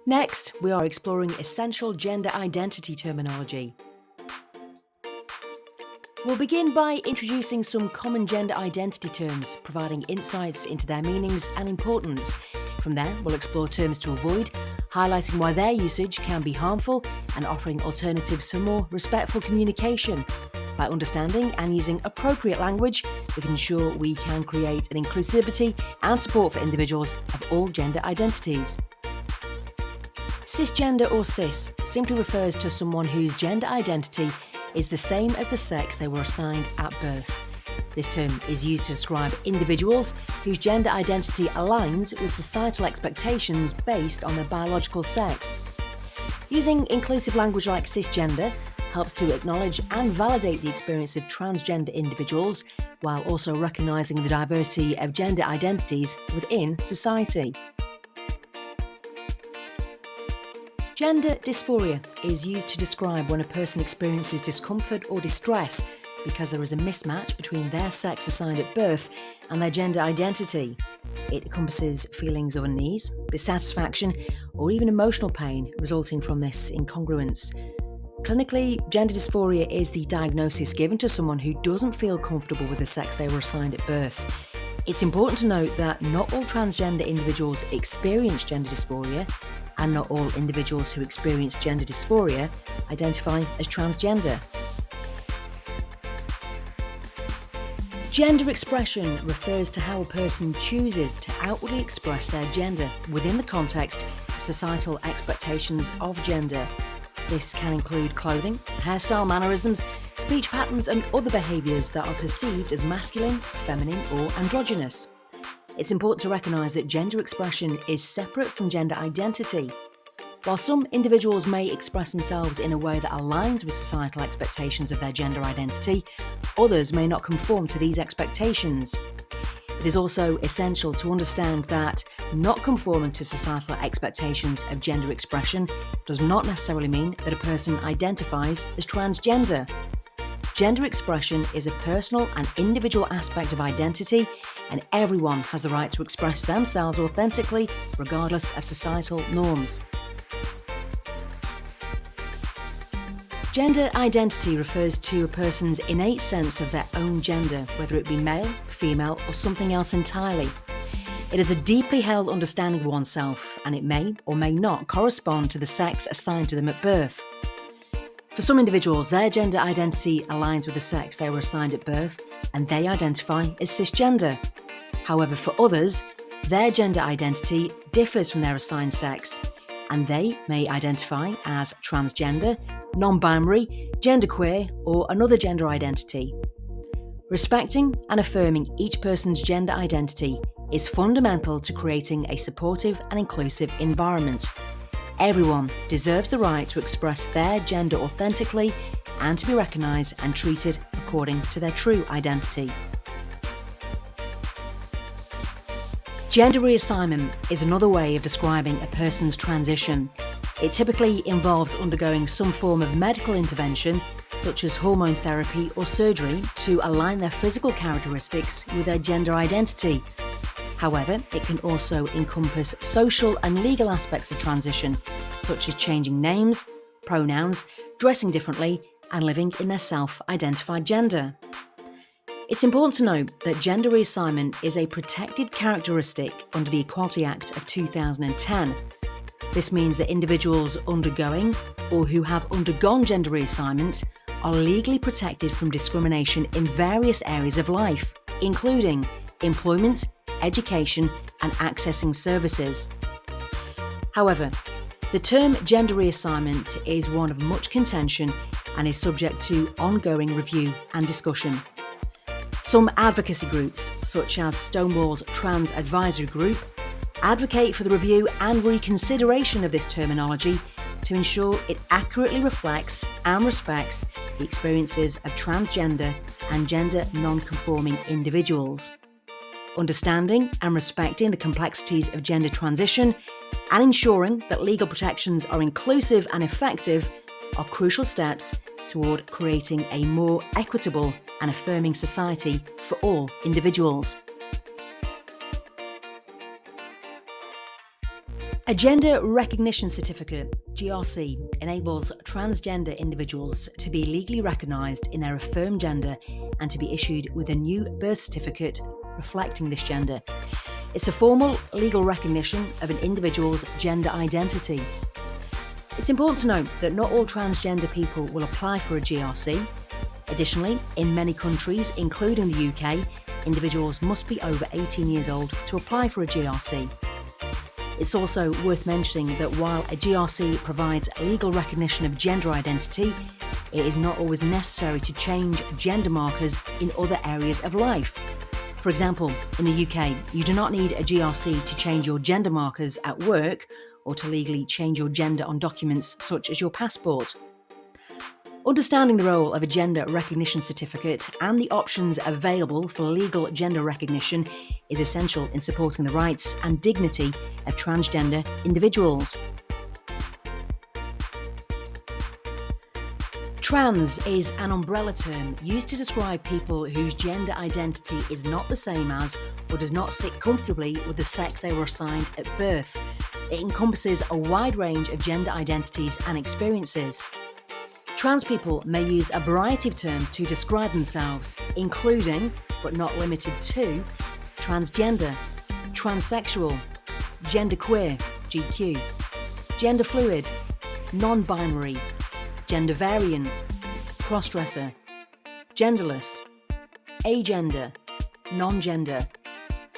Next, we are exploring essential gender identity terminology. We'll begin by introducing some common gender identity terms, providing insights into their meanings and importance. From there, we'll explore terms to avoid, highlighting why their usage can be harmful and offering alternatives for more respectful communication. By understanding and using appropriate language, we can ensure we can create an inclusivity and support for individuals of all gender identities. Cisgender or cis simply refers to someone whose gender identity is the same as the sex they were assigned at birth. This term is used to describe individuals whose gender identity aligns with societal expectations based on their biological sex. Using inclusive language like cisgender helps to acknowledge and validate the experience of transgender individuals while also recognising the diversity of gender identities within society. Gender dysphoria is used to describe when a person experiences discomfort or distress because there is a mismatch between their sex assigned at birth and their gender identity. It encompasses feelings of unease, dissatisfaction, or even emotional pain resulting from this incongruence. Clinically, gender dysphoria is the diagnosis given to someone who doesn't feel comfortable with the sex they were assigned at birth. It's important to note that not all transgender individuals experience gender dysphoria, and not all individuals who experience gender dysphoria identify as transgender. Gender expression refers to how a person chooses to outwardly express their gender within the context of societal expectations of gender. This can include clothing, hairstyle mannerisms, speech patterns, and other behaviours that are perceived as masculine, feminine, or androgynous. It's important to recognise that gender expression is separate from gender identity. While some individuals may express themselves in a way that aligns with societal expectations of their gender identity, others may not conform to these expectations. It is also essential to understand that not conforming to societal expectations of gender expression does not necessarily mean that a person identifies as transgender. Gender expression is a personal and individual aspect of identity, and everyone has the right to express themselves authentically, regardless of societal norms. Gender identity refers to a person's innate sense of their own gender, whether it be male, female, or something else entirely. It is a deeply held understanding of oneself, and it may or may not correspond to the sex assigned to them at birth. For some individuals, their gender identity aligns with the sex they were assigned at birth, and they identify as cisgender. However, for others, their gender identity differs from their assigned sex, and they may identify as transgender, non-binary, genderqueer, or another gender identity. Respecting and affirming each person's gender identity is fundamental to creating a supportive and inclusive environment. Everyone deserves the right to express their gender authentically and to be recognised and treated according to their true identity. Gender reassignment is another way of describing a person's transition. It typically involves undergoing some form of medical intervention, such as hormone therapy or surgery, to align their physical characteristics with their gender identity. However, it can also encompass social and legal aspects of transition, such as changing names, pronouns, dressing differently, and living in their self-identified gender. It's important to note that gender reassignment is a protected characteristic under the Equality Act of 2010. This means that individuals undergoing or who have undergone gender reassignment are legally protected from discrimination in various areas of life, including employment, education, and accessing services. However, the term gender reassignment is one of much contention and is subject to ongoing review and discussion. Some advocacy groups, such as Stonewall's Trans Advisory Group, advocate for the review and reconsideration of this terminology to ensure it accurately reflects and respects the experiences of transgender and gender non-conforming individuals. Understanding and respecting the complexities of gender transition and ensuring that legal protections are inclusive and effective are crucial steps toward creating a more equitable and affirming society for all individuals. A Gender Recognition Certificate, GRC, enables transgender individuals to be legally recognised in their affirmed gender and to be issued with a new birth certificate reflecting this gender. It's a formal legal recognition of an individual's gender identity. It's important to note that not all transgender people will apply for a GRC. Additionally, in many countries, including the UK, individuals must be over 18 years old to apply for a GRC. It's also worth mentioning that while a GRC provides legal recognition of gender identity, it is not always necessary to change gender markers in other areas of life. For example, in the UK, you do not need a GRC to change your gender markers at work or to legally change your gender on documents such as your passport. Understanding the role of a gender recognition certificate and the options available for legal gender recognition is essential in supporting the rights and dignity of transgender individuals. Trans is an umbrella term used to describe people whose gender identity is not the same as or does not sit comfortably with the sex they were assigned at birth. It encompasses a wide range of gender identities and experiences. Trans people may use a variety of terms to describe themselves, including, but not limited to, transgender, transsexual, genderqueer, GQ, gender fluid, non-binary, gender variant, crossdresser, genderless, agender, non-gender,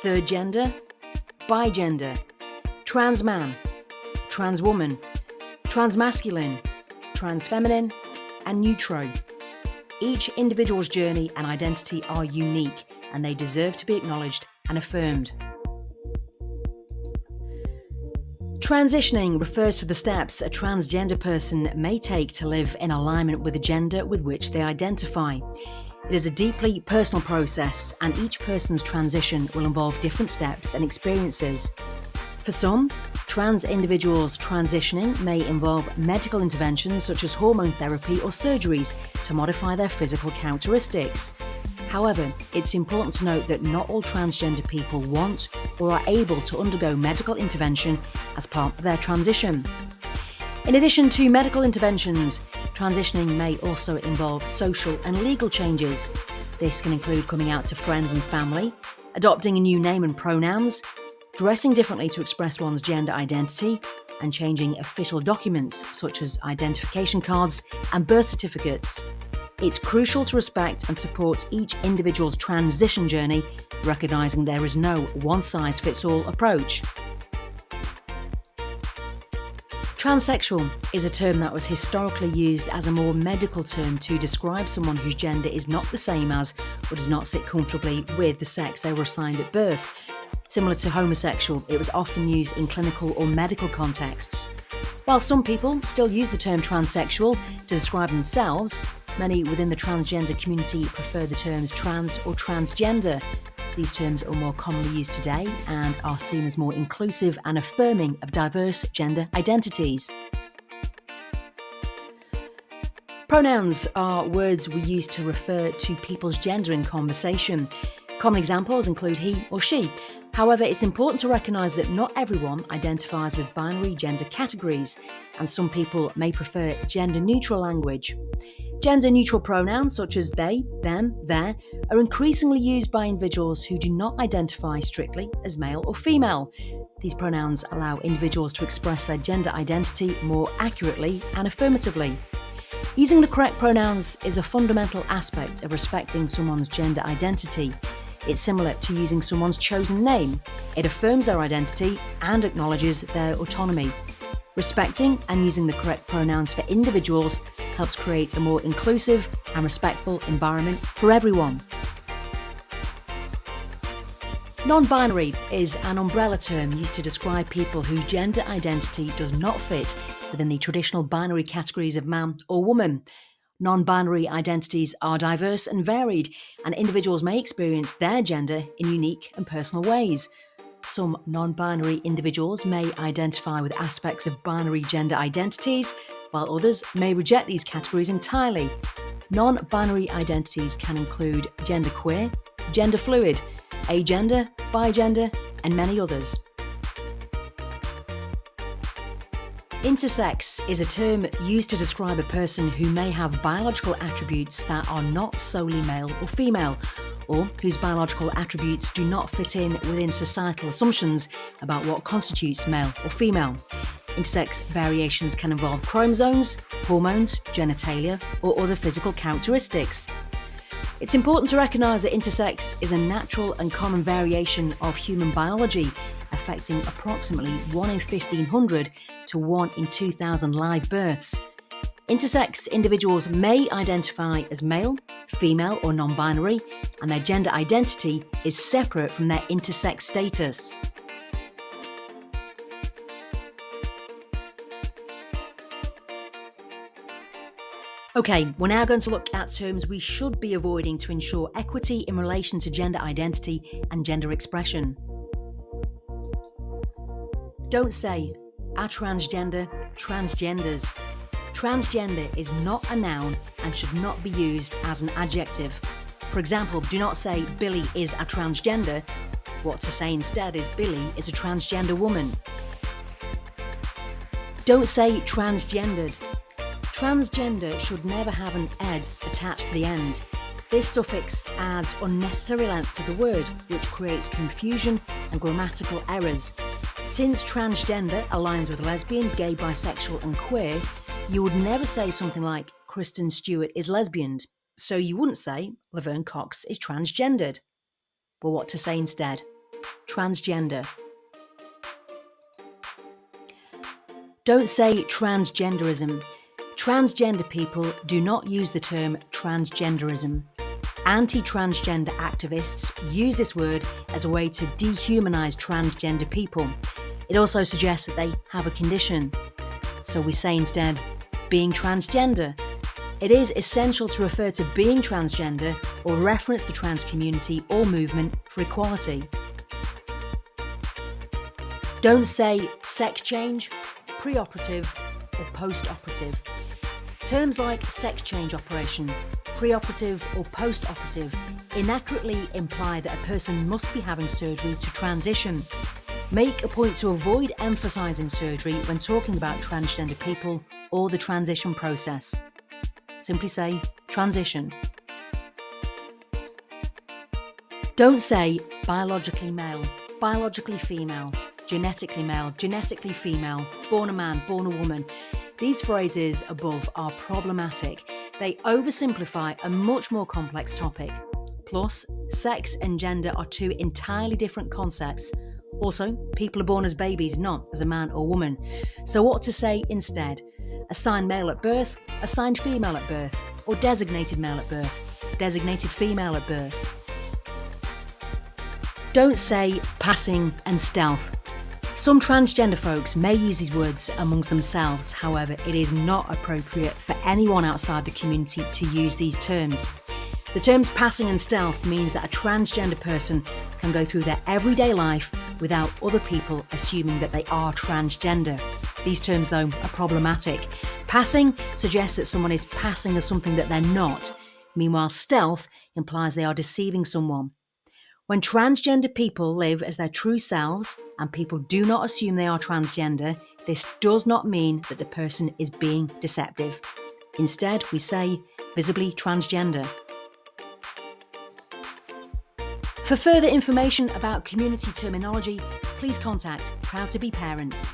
third gender, bigender, trans man, trans woman, transmasculine, transfeminine, and neutro. Each individual's journey and identity are unique, and they deserve to be acknowledged and affirmed. Transitioning refers to the steps a transgender person may take to live in alignment with the gender with which they identify. It is a deeply personal process, and each person's transition will involve different steps and experiences. For some, trans individuals transitioning may involve medical interventions such as hormone therapy or surgeries to modify their physical characteristics. However, it's important to note that not all transgender people want or are able to undergo medical intervention as part of their transition. In addition to medical interventions, transitioning may also involve social and legal changes. This can include coming out to friends and family, adopting a new name and pronouns, dressing differently to express one's gender identity, and changing official documents such as identification cards and birth certificates. It's crucial to respect and support each individual's transition journey, recognising there is no one-size-fits-all approach. Transsexual is a term that was historically used as a more medical term to describe someone whose gender is not the same as or does not sit comfortably with the sex they were assigned at birth. Similar to homosexual, it was often used in clinical or medical contexts. While some people still use the term transsexual to describe themselves, many within the transgender community prefer the terms trans or transgender. These terms are more commonly used today and are seen as more inclusive and affirming of diverse gender identities. Pronouns are words we use to refer to people's gender in conversation. Common examples include he or she. However, it's important to recognise that not everyone identifies with binary gender categories, and some people may prefer gender-neutral language. Gender-neutral pronouns such as they, them, their are increasingly used by individuals who do not identify strictly as male or female. These pronouns allow individuals to express their gender identity more accurately and affirmatively. Using the correct pronouns is a fundamental aspect of respecting someone's gender identity. It's similar to using someone's chosen name. It affirms their identity and acknowledges their autonomy. Respecting and using the correct pronouns for individuals helps create a more inclusive and respectful environment for everyone. Non-binary is an umbrella term used to describe people whose gender identity does not fit within the traditional binary categories of man or woman. Non-binary identities are diverse and varied, and individuals may experience their gender in unique and personal ways. Some non-binary individuals may identify with aspects of binary gender identities, while others may reject these categories entirely. Non-binary identities can include genderqueer, gender fluid, agender, bigender, and many others. Intersex is a term used to describe a person who may have biological attributes that are not solely male or female, or whose biological attributes do not fit in within societal assumptions about what constitutes male or female. Intersex variations can involve chromosomes, hormones, genitalia, or other physical characteristics. It's important to recognise that intersex is a natural and common variation of human biology, affecting approximately 1 in 1,500 to 1 in 2,000 live births. Intersex individuals may identify as male, female, or non-binary, and their gender identity is separate from their intersex status. Okay, we're now going to look at terms we should be avoiding to ensure equity in relation to gender identity and gender expression. Don't say, "are transgender, transgenders." Transgender is not a noun and should not be used as an adjective. For example, do not say, "Billy is a transgender." What to say instead is, "Billy is a transgender woman." Don't say transgendered. Transgender should never have an "ed" attached to the end. This suffix adds unnecessary length to the word, which creates confusion and grammatical errors. Since transgender aligns with lesbian, gay, bisexual, and queer, you would never say something like "Kristen Stewart is lesbian," so you wouldn't say Laverne Cox is transgendered. Well, what to say instead? Transgender. Don't say transgenderism. Transgender people do not use the term transgenderism. Anti-transgender activists use this word as a way to dehumanise transgender people. It also suggests that they have a condition. So we say instead, being transgender. It is essential to refer to being transgender or reference the trans community or movement for equality. Don't say sex change, preoperative, or post-operative. Terms like sex change operation, preoperative or post-operative inaccurately imply that a person must be having surgery to transition. Make a point to avoid emphasising surgery when talking about transgender people or the transition process. Simply say transition. Don't say biologically male, biologically female, genetically female, born a man, born a woman. These phrases above are problematic. They oversimplify a much more complex topic. Plus, sex and gender are two entirely different concepts. Also, people are born as babies, not as a man or woman. So what to say instead? Assigned male at birth, assigned female at birth, or designated male at birth, designated female at birth. Don't say passing and stealth. Some transgender folks may use these words amongst themselves, however, it is not appropriate for anyone outside the community to use these terms. The terms passing and stealth means that a transgender person can go through their everyday life without other people assuming that they are transgender. These terms, though, are problematic. Passing suggests that someone is passing as something that they're not. Meanwhile, stealth implies they are deceiving someone. When transgender people live as their true selves and people do not assume they are transgender, this does not mean that the person is being deceptive. Instead, we say visibly transgender. For further information about community terminology, please contact Proud to Be Parents.